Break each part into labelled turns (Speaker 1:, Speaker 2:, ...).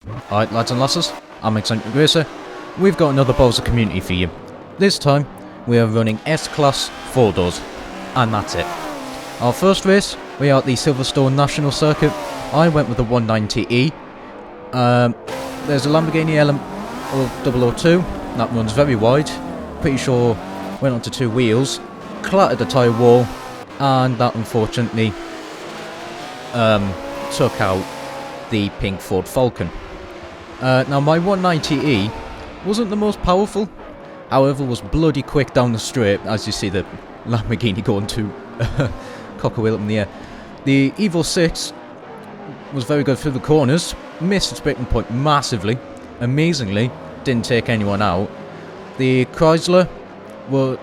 Speaker 1: Alright lads and lasses, I'm Xcentric Racer. We've got another Bowser community for you. This time, we are running S-Class 4 doors. And that's it. Our first race, we are at the Silverstone National Circuit. I went with the 190E. There's a Lamborghini element of 002, that runs very wide. Pretty sure went onto two wheels, clattered the tyre wall, and that unfortunately took out the pink Ford Falcon. Now my 190E wasn't the most powerful, however was bloody quick down the straight, as you see the Lamborghini going to cock a wheel up in the air. The Evo 6 was very good through the corners, missed its breaking point massively, amazingly didn't take anyone out. The Chrysler was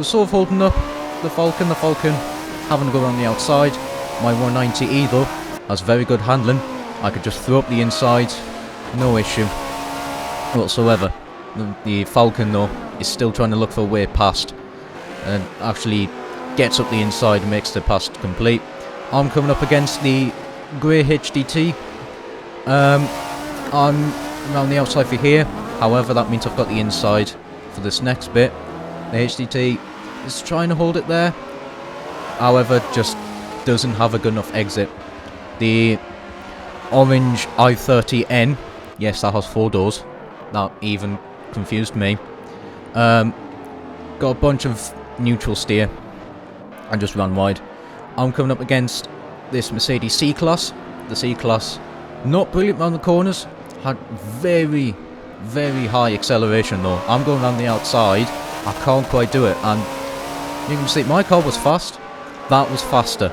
Speaker 1: sort of holding up the Falcon having to go around the outside. My 190E though has very good handling, I could just throw up the inside, no issue whatsoever. The Falcon though is still trying to look for a way past and actually gets up the inside and makes the pass complete. I'm coming up against the grey HDT. I'm around the outside for here, however that means I've got the inside for this next bit. The HDT is trying to hold it there, however just doesn't have a good enough exit. The orange i30N, yes that has 4 doors, that even confused me. Got a bunch of neutral steer and just ran wide. I'm coming up against this Mercedes C-Class. The C-Class, not brilliant around the corners, had very high acceleration though. I'm going around the outside, I can't quite do it, and you can see my car was fast, that was faster.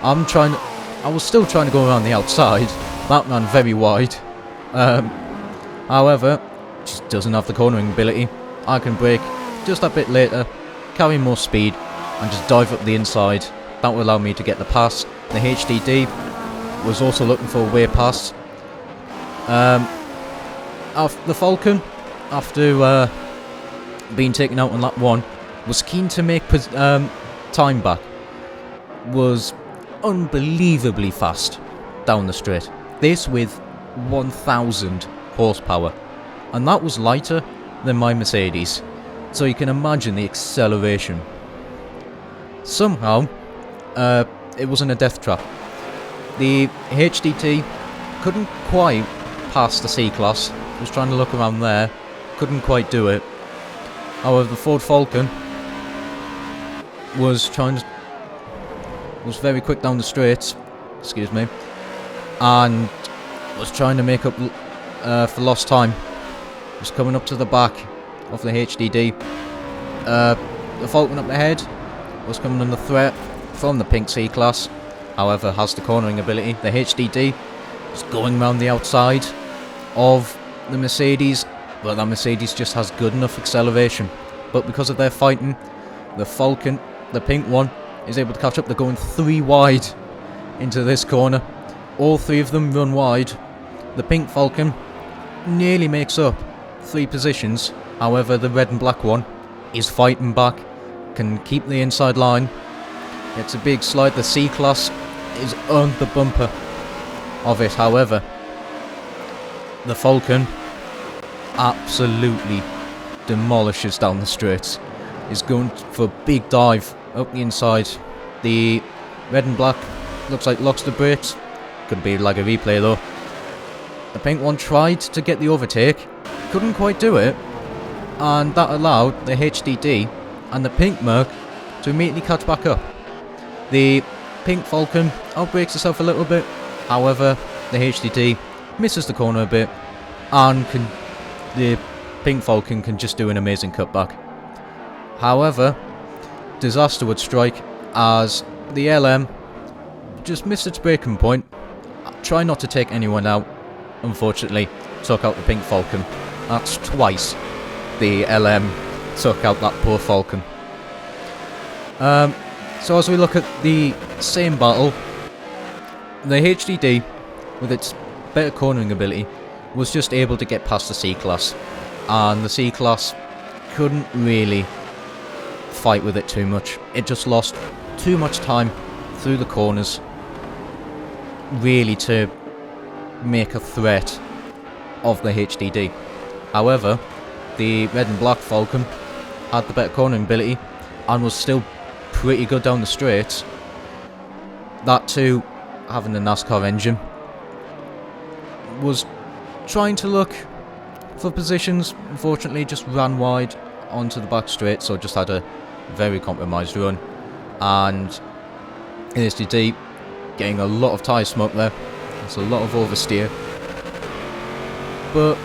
Speaker 1: I was still trying to go around the outside, that ran very wide. However, just doesn't have the cornering ability. I can brake just a bit later, carry more speed, and just dive up the inside. That will allow me to get the pass. The HDD was also looking for a way past. The Falcon, after being taken out on lap 1, was keen to make time back. Was unbelievably fast down the straight. This with 1000 horsepower. And that was lighter than my Mercedes. So you can imagine the acceleration. Somehow, it wasn't a death trap. The HDT couldn't quite pass the C-Class. Was trying to look around there, couldn't quite do it. However, the Ford Falcon was very quick down the straights, excuse me, and was trying to make up for lost time. Was coming up to the back of the HDD. The Falcon up ahead was coming under threat from the pink C-Class, however has the cornering ability. The HDD is going around the outside of the Mercedes, but that Mercedes just has good enough acceleration. But because of their fighting, the Falcon, the pink one, is able to catch up. They're going 3 wide into this corner. All 3 of them run wide. The pink Falcon nearly makes up 3 positions, however the red and black one is fighting back, can keep the inside line. It's a big slide. The C-Class is on the bumper of it, however the Falcon absolutely demolishes down the straights. Is going for a big dive up the inside. The red and black looks like locks the brakes. Could be like a replay though. The pink one tried to get the overtake, couldn't quite do it, and that allowed the HDD and the pink Merc to immediately catch back up. The pink Falcon outbrakes itself a little bit, however the HDD misses the corner a bit, and the pink Falcon can just do an amazing cutback. However, disaster would strike as the LM just missed its breaking point. Try not to take anyone out, unfortunately took out the pink Falcon. That's twice the LM took out that poor Falcon. So as we look at the same battle, the HDD, with its better cornering ability, was just able to get past the C-Class, and the C-Class couldn't really fight with it too much. It just lost too much time through the corners really to make a threat of the HDD. However, the red and black Falcon had the better cornering ability and was still pretty good down the straights. That too, having the NASCAR engine, was trying to look for positions. Unfortunately, just ran wide onto the back straight, so just had a very compromised run. And HDD getting a lot of tyre smoke there. It's a lot of oversteer. But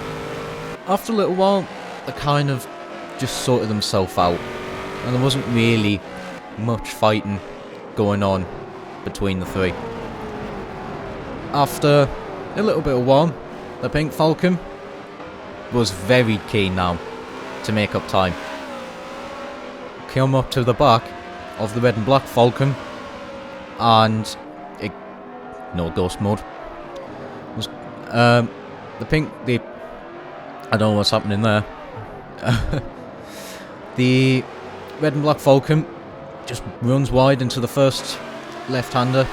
Speaker 1: after a little while, they kind of just sorted themselves out, and there wasn't really much fighting going on between the three. After a little bit of while, the Pink Falcon was very keen now to make up time. Came up to the back of the red and black Falcon, and no ghost mode. Was I don't know what's happening there. The red and black Falcon just runs wide into the first left-hander.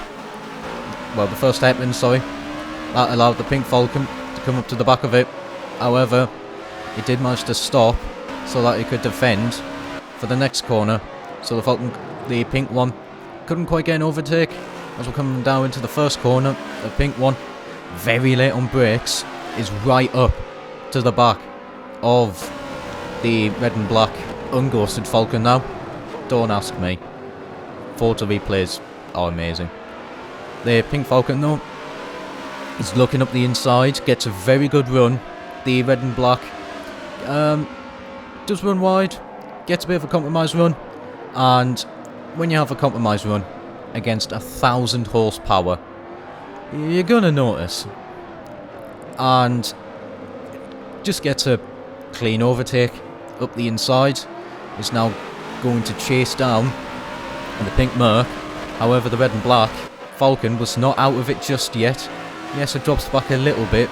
Speaker 1: Well, the first hairpin, sorry. That allowed the Pink Falcon to come up to the back of it. However, it did manage to stop so that it could defend for the next corner. So the pink one couldn't quite get an overtake. As we're coming down into the first corner, the pink one, very late on brakes, is right up to the back of the red and black unghosted Falcon now. Don't ask me. Forza replays are amazing. The Pink Falcon though is looking up the inside, gets a very good run. The red and black does run wide, gets a bit of a compromised run, and when you have a compromised run against 1,000 horsepower, you're gonna notice. And just gets a clean overtake up the inside. Is now going to chase down the pink Merc. However, the red and black Falcon was not out of it just yet. Yes, it drops back a little bit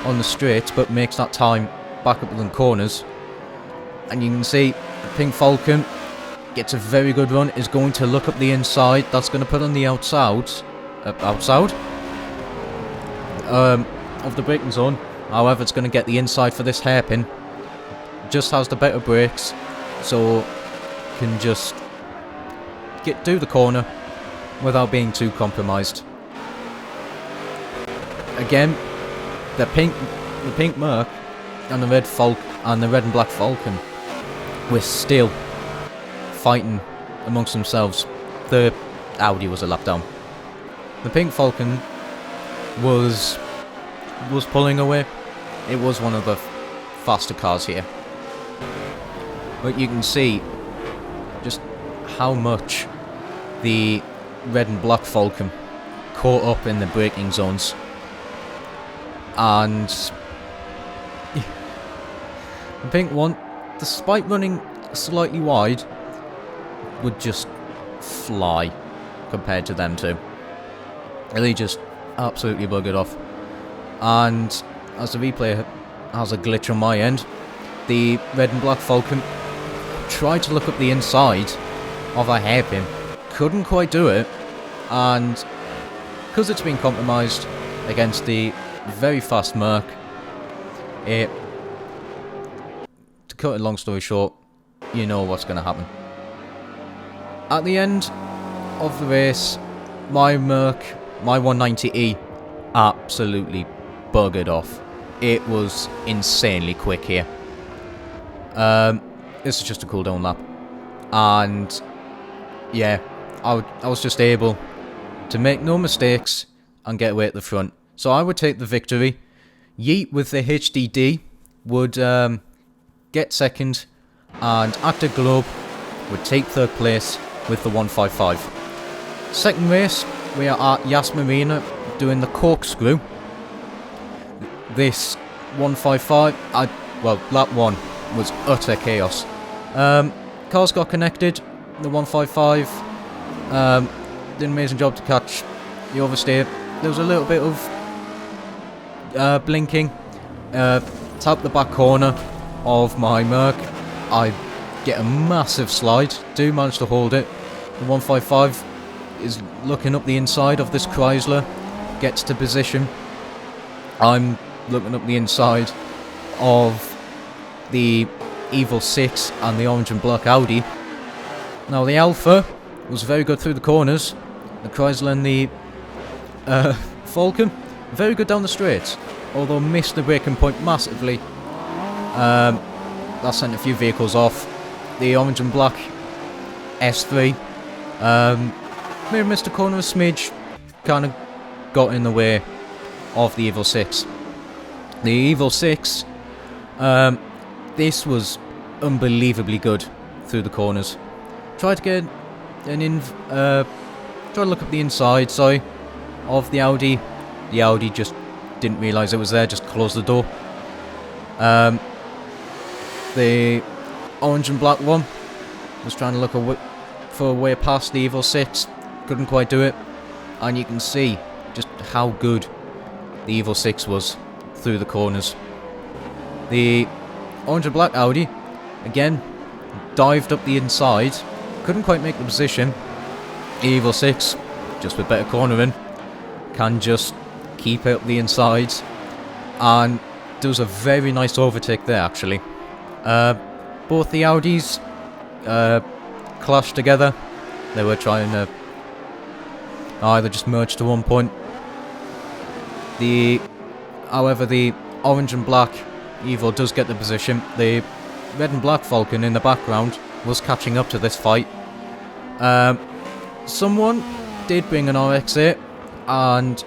Speaker 1: on the straight, but makes that time back up in the corners. And you can see the pink Falcon gets a very good run, is going to look up the inside. That's going to put on the outside of the braking zone. However, it's going to get the inside for this hairpin. Just has the better brakes, so can just do the corner without being too compromised. Again, the pink Merc and the red and black Falcon were still fighting amongst themselves. The Audi was a lap down. The Pink Falcon was pulling away. It was one of the faster cars here. But you can see just how much the red and black Falcon caught up in the braking zones. And the pink one, despite running slightly wide, would just fly compared to them two. Really just absolutely buggered off. And as the replay has a glitch on my end, the red and black Falcon tried to look up the inside of a hairpin, couldn't quite do it, and because it's been compromised against the very fast Merc, to cut a long story short, you know what's going to happen. At the end of the race, my Merc, my 190E, absolutely buggered off. It was insanely quick here. This is just a cooldown lap, and yeah, I was just able to make no mistakes and get away at the front. So I would take the victory. Yeet with the HDD would get second, and Active Globe would take third place with the 155. Second race, we are at Yas Marina doing the corkscrew. This 155, lap 1 was utter chaos. Cars got connected, the 155 did an amazing job to catch the oversteer. There was a little bit of blinking, tapped the back corner of my Merc. I get a massive slide, do manage to hold it. The 155 is looking up the inside of this Chrysler, gets to position. I'm looking up the inside of the Evo 6 and the orange and black Audi. Now the Alpha was very good through the corners. The Chrysler and the Falcon, very good down the straights, although missed the braking point massively. That sent a few vehicles off. The orange and black S3 may have missed a corner a smidge, kind of got in the way of the Evo 6. The Evo 6, this was unbelievably good through the corners. Tried to get tried to look up the inside, sorry, of the Audi. The Audi just didn't realise it was there, just closed the door. The orange and black one was trying to look for a way past the Evo 6, couldn't quite do it, and you can see just how good the Evo 6 was through the corners. The orange and black Audi, again, dived up the inside, couldn't quite make the position. The Evo 6, just with better cornering, can just keep it up the insides, and does a very nice overtake there actually. Both the Audis clashed together. They were trying to either just merge to one point. However, the orange and black Evo does get the position. The red and black Falcon in the background was catching up to this fight. Someone did bring an RX-8, and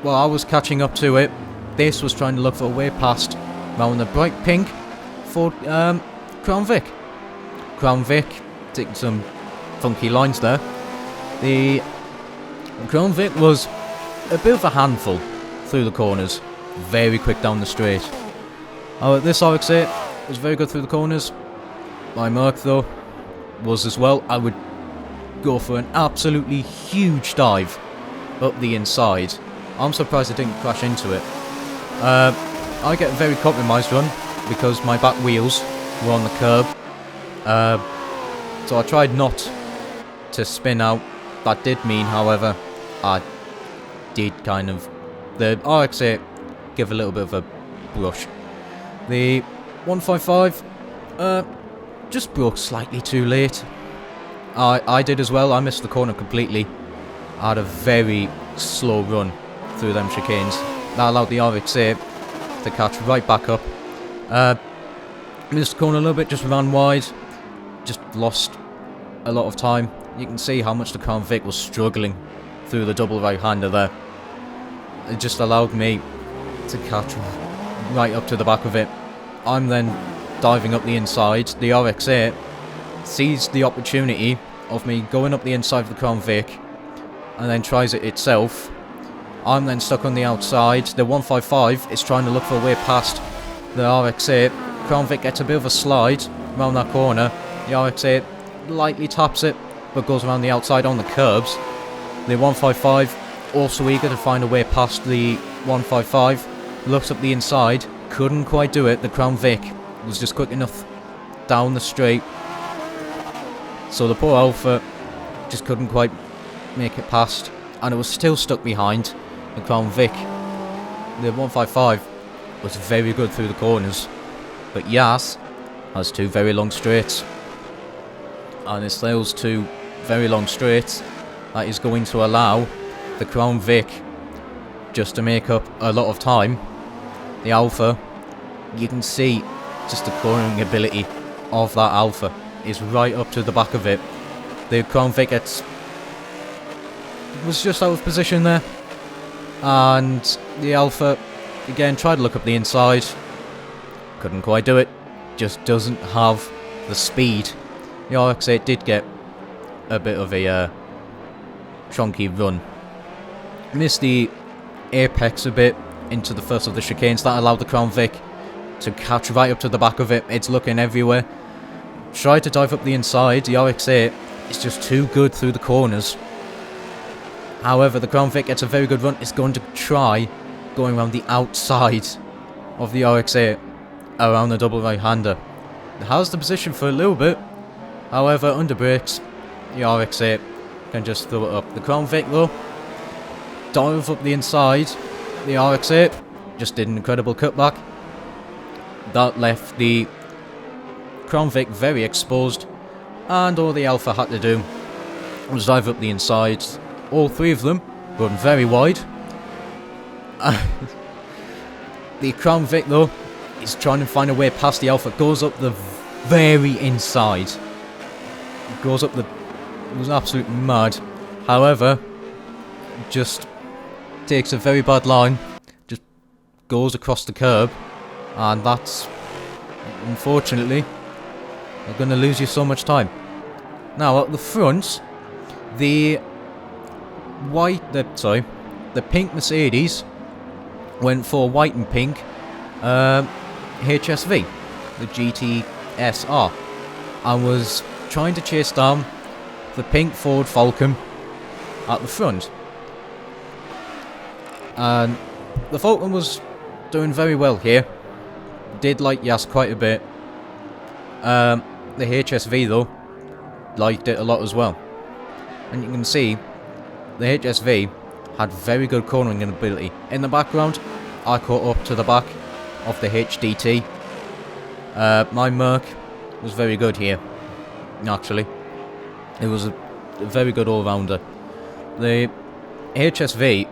Speaker 1: while I was catching up to it, this was trying to look for a way past around the bright pink for Crown Vic. Crown Vic taking some funky lines there. The Crown Vic was a bit of a handful through the corners, very quick down the straight. This RX-8 was very good through the corners. My Merc though was as well. I would go for an absolutely huge dive up the inside. I'm surprised I didn't crash into it. I get a very compromised run because my back wheels were on the curb. So I tried not to spin out. That did mean, however, I did kind of... The RX-8 give a little bit of a brush. The 155 just broke slightly too late. I did as well. I missed the corner completely. I had a very slow run through them chicanes. That allowed the RX-8 to catch right back up. Missed the corner a little bit, just ran wide. Just lost a lot of time. You can see how much the Crown Vic was struggling through the double right-hander there. It just allowed me to catch right up to the back of it. I'm then diving up the inside. The RX-8 sees the opportunity of me going up the inside of the Crown Vic and then tries it itself. I'm then stuck on the outside. The 155 is trying to look for a way past the RX-8. Crown Vic gets a bit of a slide around that corner. The RX-8 lightly taps it, but goes around the outside on the curbs. The 155 also eager to find a way past the 155. Looks up the inside, couldn't quite do it. The Crown Vic was just quick enough down the straight. So the poor Alpha just couldn't quite make it past, and it was still stuck behind the Crown Vic. The 155 was very good through the corners, but Yas has two very long straights, and it's those two very long straights that is going to allow the Crown Vic just to make up a lot of time. The Alpha, you can see just the cornering ability of that Alpha is right up to the back of it. The Crown Vic was just out of position there, and the Alpha again tried to look up the inside, couldn't quite do it, just doesn't have the speed. The RX-8 did get a bit of a chunky run, missed the apex a bit into the first of the chicanes. That allowed the Crown Vic to catch right up to the back of it. It's looking everywhere. Tried to dive up the inside. The RX-8 is just too good through the corners. However, the Crown Vic gets a very good run. It's going to try going around the outside of the RX-8 around the double right-hander. It has the position for a little bit. However, under brakes, the RX-8 can just throw it up. The Crown Vic though, dive up the inside. The RX-8 just did an incredible cutback. That left the Crown Vic very exposed, and all the Alpha had to do was dive up the inside. All three of them run very wide. The Crown Vic, though, is trying to find a way past the Alpha. Goes up the very inside. Goes up the... It was absolutely mad. However, just takes a very bad line. Just goes across the curb. And that's... Unfortunately, they're going to lose you so much time. Now, at the front, the pink Mercedes went for white and pink HSV, the GTSR, and was trying to chase down the pink Ford Falcon at the front. And the Falcon was doing very well here. Did like Yas quite a bit. The HSV, though, liked it a lot as well. And you can see the HSV had very good cornering ability. In the background, I caught up to the back of the HDT. My Merc was very good here, actually. It was a very good all-rounder. The HSV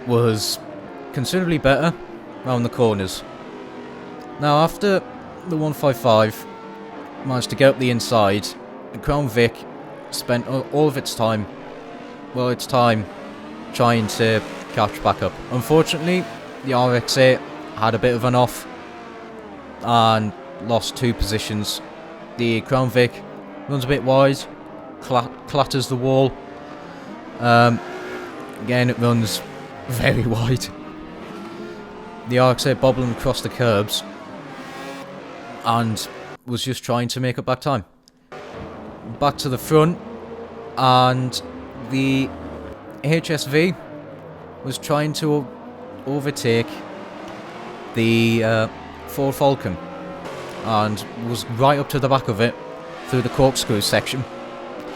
Speaker 1: was considerably better around the corners. Now, after the 155 managed to get up the inside, the Crown Vic spent all of its time, trying to catch back up. Unfortunately, the RX-8 had a bit of an off and lost 2 positions. The Crown Vic runs a bit wide, clatters the wall. Again, it runs very wide. The RX-8 bobbling across the curbs and was just trying to make up back time. Back to the front, and the HSV was trying to overtake the Ford Falcon and was right up to the back of it through the corkscrew section.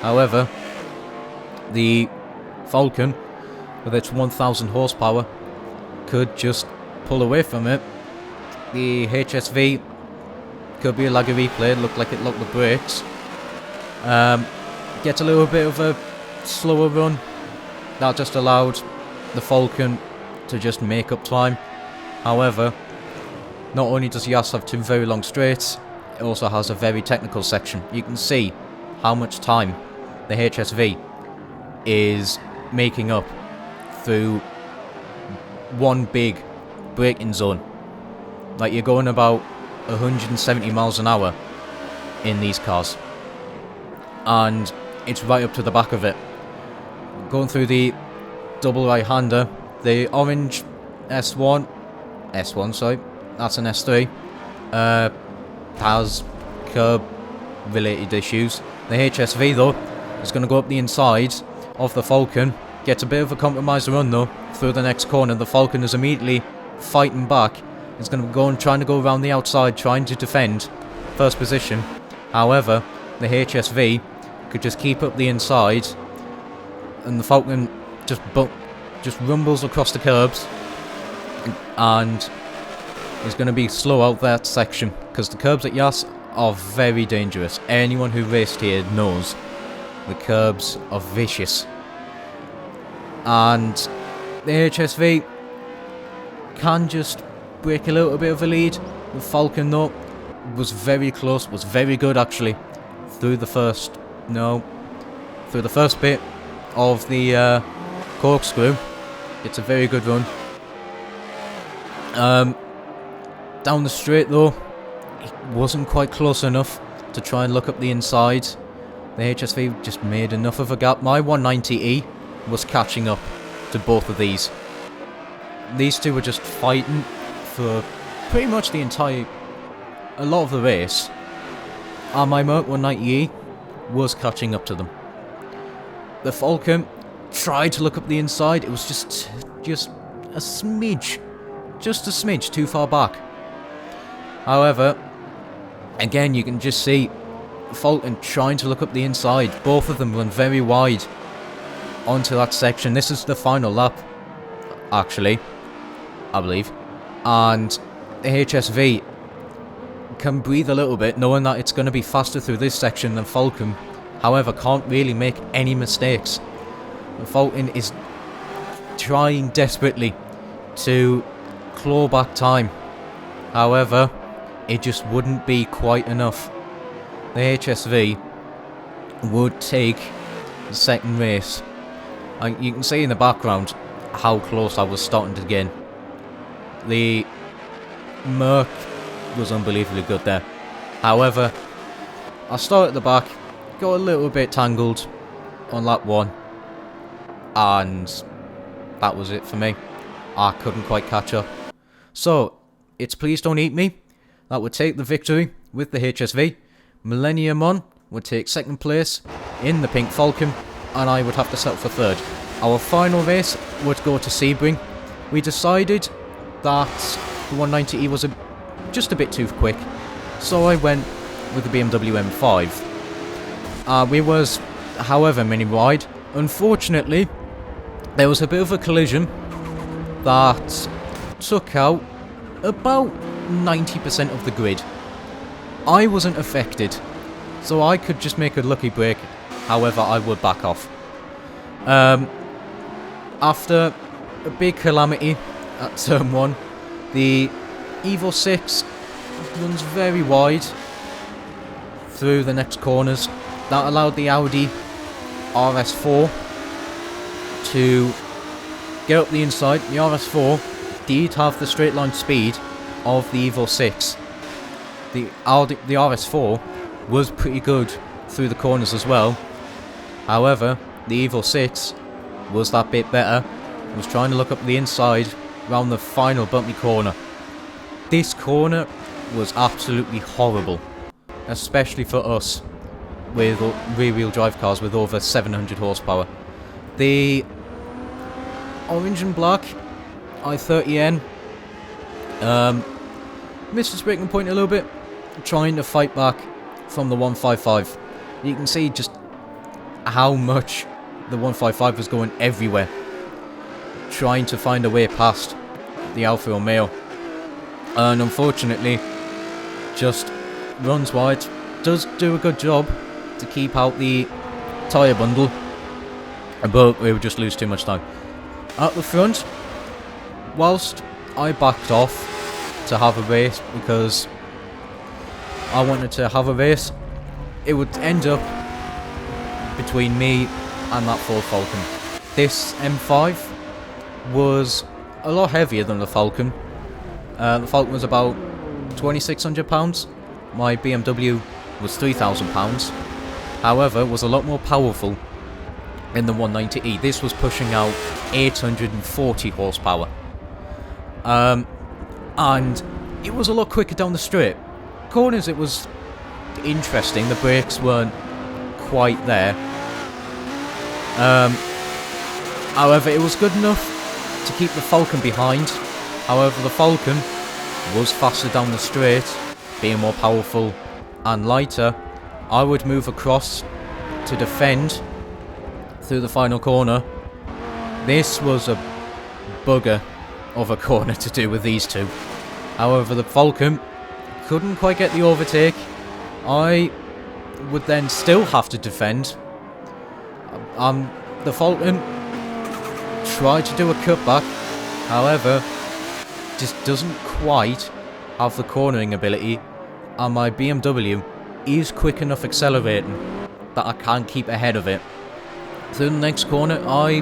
Speaker 1: However, the Falcon, with its 1000 horsepower, could just pull away from it. The HSV could be a laggy replay, looked like it locked the brakes. Gets a little bit of a slower run. That just allowed the Falcon to just make up time. However, not only does Yas have 2 very long straights, it also has a very technical section. You can see how much time the HSV is making up through one big braking zone. Like, you're going about 170 miles an hour in these cars, and it's right up to the back of it. Going through the double right-hander, the orange S1, sorry, that's an S3, has curb-related issues. The HSV, though, is going to go up the inside of the Falcon, gets a bit of a compromised run, though, through the next corner. The Falcon is immediately fighting back. It's going to go and trying to go around the outside, trying to defend first position. However, the HSV could just keep up the inside, and the Falcon just rumbles across the curbs and is going to be slow out that section, because the curbs at Yas are very dangerous. Anyone who raced here knows the curbs are vicious. And the HSV can just break a little bit of a lead. The Falcon, though, was very close, was very good actually, through the first bit of the corkscrew. It's a very good run. Down the straight, though, it wasn't quite close enough to try and look up the inside. The HSV just made enough of a gap. My 190E was catching up to both of these. These two were just fighting for pretty much a lot of the race, and my Merc 190E was catching up to them. The Falcon tried to look up the inside. It was just a smidge too far back. However, again, you can just see Falcon trying to look up the inside. Both of them run very wide onto that section. This is the final lap, actually. I believe. And the HSV can breathe a little bit, knowing that it's going to be faster through this section than Falcon. However, can't really make any mistakes. The Falcon is trying desperately to claw back time. However, it just wouldn't be quite enough. The HSV would take the second race. And you can see in the background how close I was starting to get. The Merc was unbelievably good there. However, I started at the back, got a little bit tangled on lap 1, and that was it for me. I couldn't quite catch up. So, it's Please Don't Eat Me that would take the victory with the HSV. Millennium On would take second place in the Pink Falcon, and I would have to settle for third. Our final race would go to Sebring. We decided that the 190E was just a bit too quick, so I went with the BMW M5. We was, however, mini wide. Unfortunately, there was a bit of a collision that took out about 90% of the grid. I wasn't affected, so I could just make a lucky break. However, I would back off. After a big calamity at turn 1, the Evo 6 runs very wide through the next corners. That allowed the Audi RS4 to get up the inside. The RS4 did have the straight line speed of the Evo 6. The RS4 was pretty good through the corners as well. However, the Evo 6 was that bit better. It was trying to look up the inside around the final bumpy corner. This corner was absolutely horrible, especially for us with rear-wheel drive cars with over 700 horsepower. The orange and black i30N missed its braking point a little bit, trying to fight back from the 155. You can see just how much the 155 was going everywhere, trying to find a way past the Alfa Romeo, and unfortunately just runs wide. Does do a good job to keep out the tyre bundle, but we would just lose too much time. At the front, whilst I backed off to have a race because I wanted to have a race, it would end up between me and that Ford Falcon. This M5 was a lot heavier than the Falcon. The Falcon was about £2,600. My BMW was £3,000. However, was a lot more powerful in the 190E. This was pushing out 840 horsepower. And it was a lot quicker down the straight. Corners, it was interesting. The brakes weren't quite there. However, it was good enough to keep the Falcon behind. However, the Falcon was faster down the straight, being more powerful and lighter. I would move across to defend through the final corner. This was a bugger of a corner to do with these two. However, the Falcon couldn't quite get the overtake. I would then still have to defend. The Falcon tried to do a cutback, however, just doesn't quite have the cornering ability, and my BMW is quick enough accelerating that I can't keep ahead of it. Through the next corner, I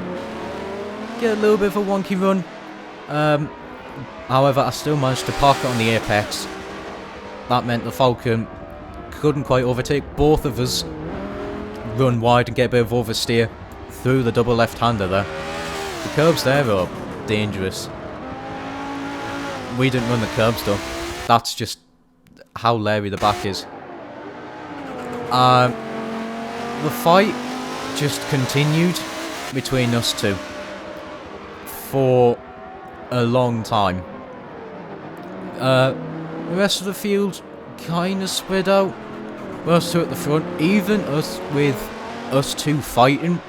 Speaker 1: get a little bit of a wonky run. However, I still managed to park it on the apex. That meant the Falcon couldn't quite overtake. Both of us run wide and get a bit of oversteer through the double left-hander there. The curbs there are dangerous. We didn't run the curbs though. That's just how leery the back is. The fight just continued between us two for a long time. The rest of the field kind of spread out. Us two at the front, even us with us two fighting,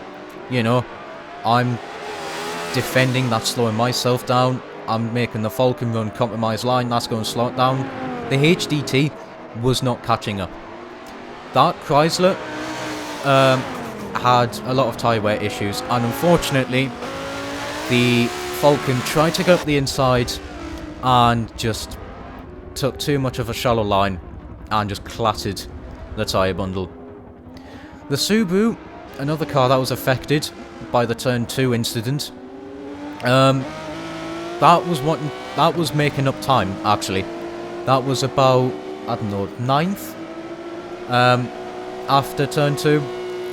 Speaker 1: you know, I'm defending that, slowing myself down. I'm making the Falcon run compromise line, that's going to slow it down. The HDT was not catching up. That Chrysler had a lot of tyre wear issues, and unfortunately the Falcon tried to get up the inside and just took too much of a shallow line and just clattered the tyre bundle. The Subaru, another car that was affected by the turn 2 incident, that was making up time, actually. That was about, I don't know, 9th after turn 2,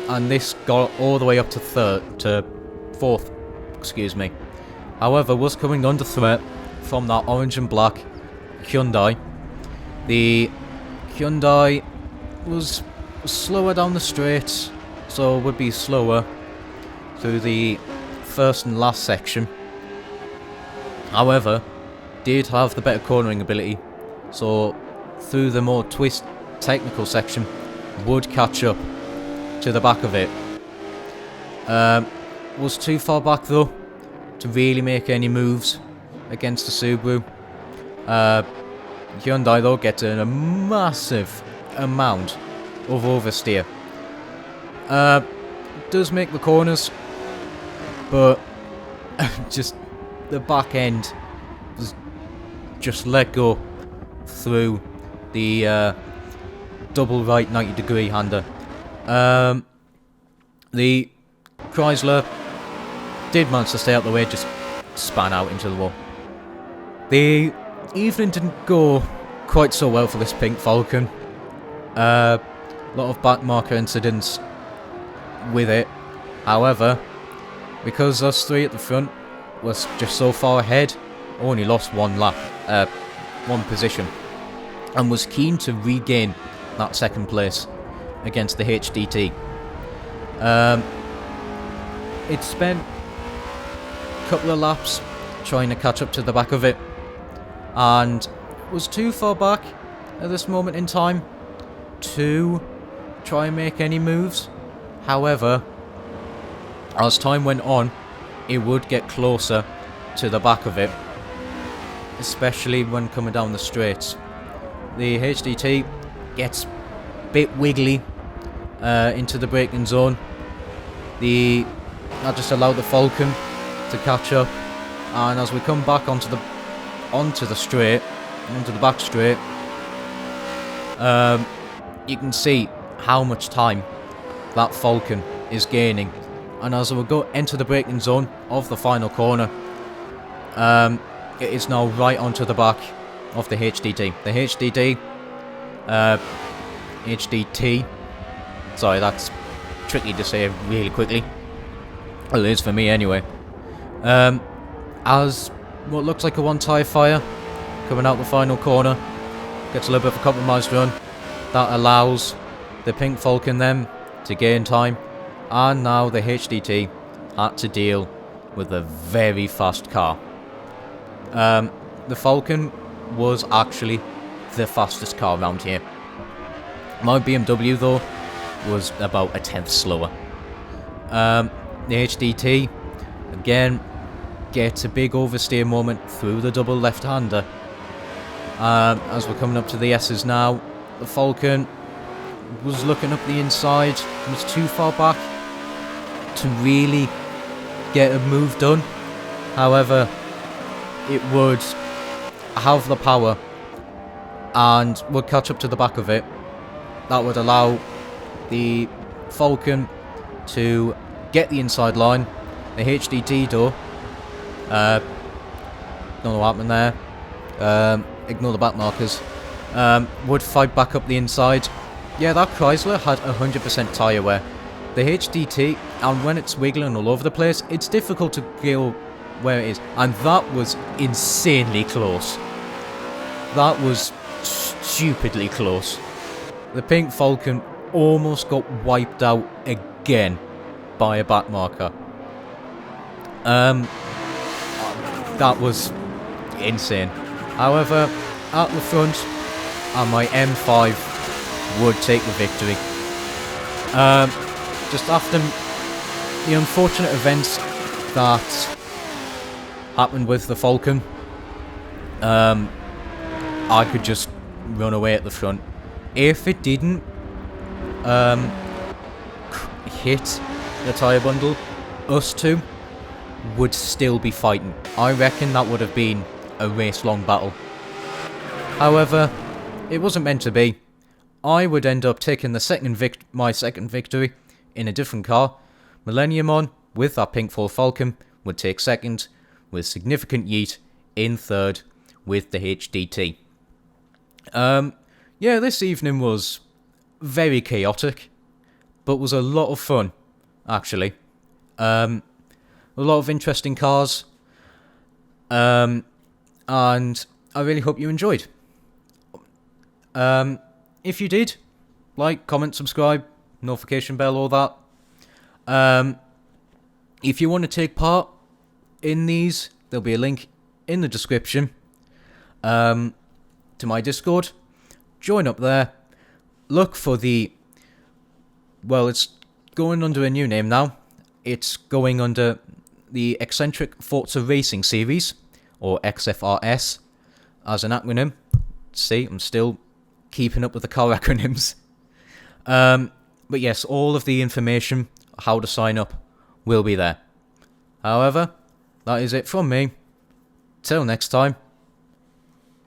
Speaker 1: and this got all the way up to 4th, excuse me. However, was coming under threat from that orange and black Hyundai. The Hyundai was slower down the straight, so would be slower through the first and last section. However, did have the better cornering ability, so through the more twist technical section would catch up to the back of it. Was too far back though to really make any moves against the Subaru. Hyundai though gets in a massive amount of oversteer. Does make the corners, but just the back end was just let go through the double right 90-degree hander. The Chrysler did manage to stay out the way, just span out into the wall. The evening didn't go quite so well for this pink Falcon. A lot of back marker incidents with it. However, because us three at the front was just so far ahead, only lost one position, and was keen to regain that second place against the HDT. It spent a couple of laps trying to catch up to the back of it, and was too far back at this moment in time to try and make any moves. However, as time went on, it would get closer to the back of it, especially when coming down the straights. The HDT gets a bit wiggly into the braking zone. That just allowed the Falcon to catch up, and as we come back onto the back straight, you can see how much time that Falcon is gaining. And as we go into the braking zone of the final corner, it is now right onto the back of the HDT. The HDT, sorry, that's tricky to say really quickly. Well, it is for me anyway. As what looks like a one tyre fire coming out the final corner, gets a little bit of a compromised run. That allows the pink Falcon then to gain time, and now the HDT had to deal with a very fast car. The Falcon was actually the fastest car around here. My BMW though was about a tenth slower. The HDT again gets a big oversteer moment through the double left-hander. As we're coming up to the S's now, the Falcon was looking up the inside, was too far back to really get a move done. However, it would have the power and would catch up to the back of it. That would allow the Falcon to get the inside line. The HDT though, don't know what happened there, ignore the back markers, would fight back up the inside. Yeah, that Chrysler had 100% tyre wear. The HDT, and when it's wiggling all over the place, it's difficult to go where it is, and that was insanely close. That was stupidly close. The pink Falcon almost got wiped out again by a back marker. That was insane. However, at the front, and my M5 would take the victory. Just after the unfortunate events that happened with the Falcon, I could just run away at the front. If it didn't hit the tyre bundle, us two would still be fighting. I reckon that would have been a race-long battle. However, it wasn't meant to be. I would end up taking my second victory in a different car. Millennium On, with that pink Ford Falcon, would take second, with significant yeet in third with the HDT. Yeah, this evening was very chaotic, but was a lot of fun, actually. A lot of interesting cars, and I really hope you enjoyed. If you did, like, comment, subscribe, notification bell, all that. If you want to take part in these, there'll be a link in the description to my Discord. Join up there. Look for well, it's going under a new name now. It's going under the Xcentric Forza Racing Series, or XFR-S, as an acronym. See, I'm still keeping up with the car acronyms. But yes, all of the information, how to sign up, will be there. However, that is it from me. Till next time,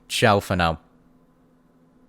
Speaker 1: ciao for now.